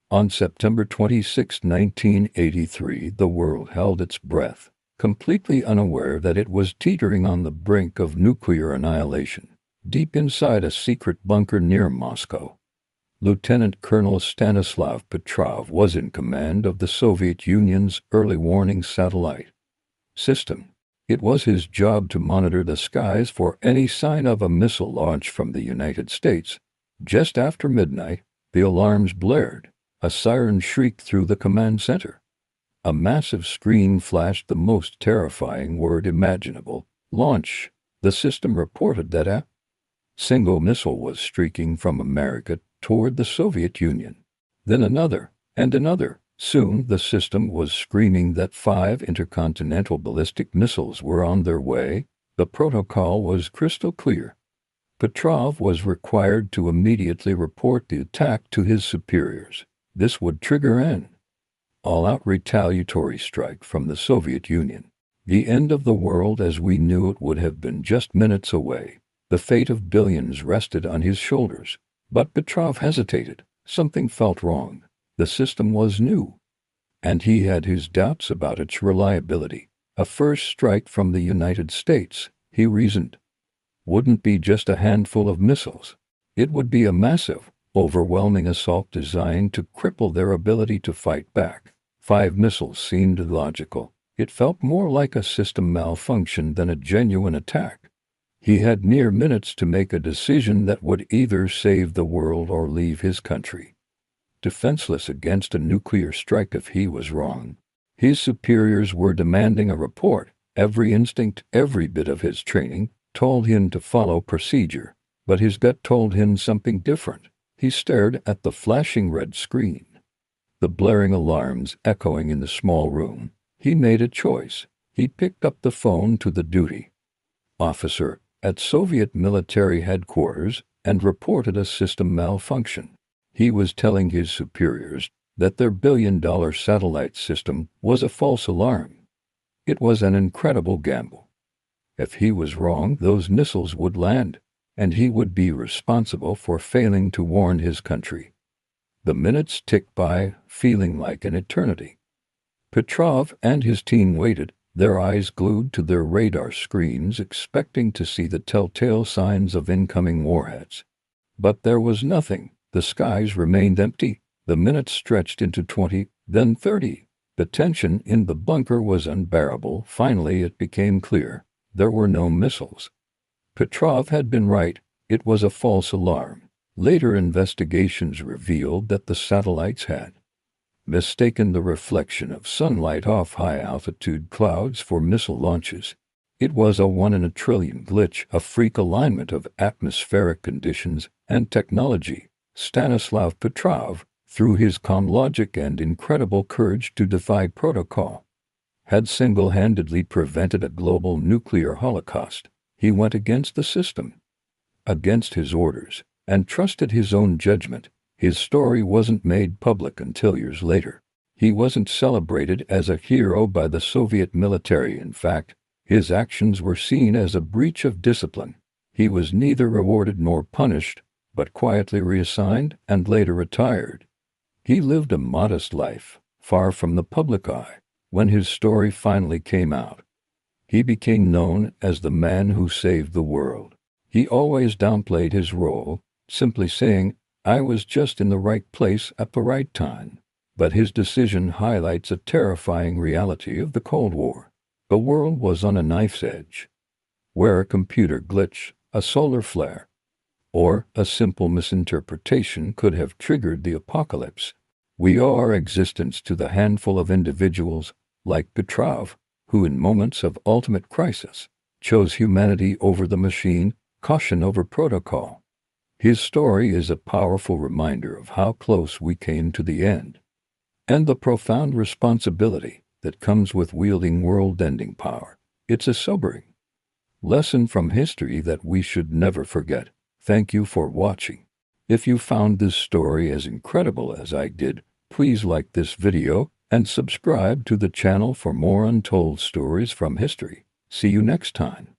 On September 26, 1983, the world held its breath, completely unaware that it was teetering on the brink of nuclear annihilation, deep inside a secret bunker near Moscow. Lieutenant Colonel Stanislav Petrov was in command of the Soviet Union's early warning satellite system. It was his job to monitor the skies for any sign of a missile launch from the United States. Just after midnight, the alarms blared. A siren shrieked through the command center. A massive screen flashed the most terrifying word imaginable: launch. The system reported that a single missile was streaking from America toward the Soviet Union. Then another, and another. Soon the system was screaming that 5 intercontinental ballistic missiles were on their way. The protocol was crystal clear. Petrov was required to immediately report the attack to his superiors. This would trigger an all-out retaliatory strike from the Soviet Union. The end of the world as we knew it would have been just minutes away. The fate of billions rested on his shoulders. But Petrov hesitated. Something felt wrong. The system was new, and he had his doubts about its reliability. A first strike from the United States, he reasoned, wouldn't be just a handful of missiles. It would be a massive, overwhelming assault designed to cripple their ability to fight back. 5 missiles seemed illogical. It felt more like a system malfunction than a genuine attack. He had mere minutes to make a decision that would either save the world or leave his country defenseless against a nuclear strike if he was wrong. His superiors were demanding a report. Every instinct, every bit of his training, told him to follow procedure, but his gut told him something different. He stared at the flashing red screen, the blaring alarms echoing in the small room. He made a choice. He picked up the phone to the duty officer at Soviet military headquarters and reported a system malfunction. He was telling his superiors that their billion-dollar satellite system was a false alarm. It was an incredible gamble. If he was wrong, those missiles would land, and he would be responsible for failing to warn his country. The minutes ticked by, feeling like an eternity. Petrov and his team waited, their eyes glued to their radar screens, expecting to see the telltale signs of incoming warheads. But there was nothing. The skies remained empty. The minutes stretched into 20, then 30. The tension in the bunker was unbearable. Finally, it became clear. There were no missiles. Petrov had been right. It was a false alarm. Later investigations revealed that the satellites had mistaken the reflection of sunlight off high-altitude clouds for missile launches. It was a 1 in a trillion glitch, a freak alignment of atmospheric conditions and technology. Stanislav Petrov, through his calm logic and incredible courage to defy protocol, had single-handedly prevented a global nuclear holocaust. He went against the system, against his orders, and trusted his own judgment. His story wasn't made public until years later. He wasn't celebrated as a hero by the Soviet military. In fact, his actions were seen as a breach of discipline. He was neither rewarded nor punished, but quietly reassigned and later retired. He lived a modest life, far from the public eye. When his story finally came out, he became known as the man who saved the world. He always downplayed his role, simply saying, "I was just in the right place at the right time." But his decision highlights a terrifying reality of the Cold War. The world was on a knife's edge, where a computer glitch, a solar flare, or a simple misinterpretation could have triggered the apocalypse. We owe our existence to the handful of individuals, like Petrov, who in moments of ultimate crisis, chose humanity over the machine, caution over protocol. His story is a powerful reminder of how close we came to the end, and the profound responsibility that comes with wielding world-ending power. It's a sobering lesson from history that we should never forget. Thank you for watching. If you found this story as incredible as I did, please like this video and subscribe to the channel for more untold stories from history. See you next time.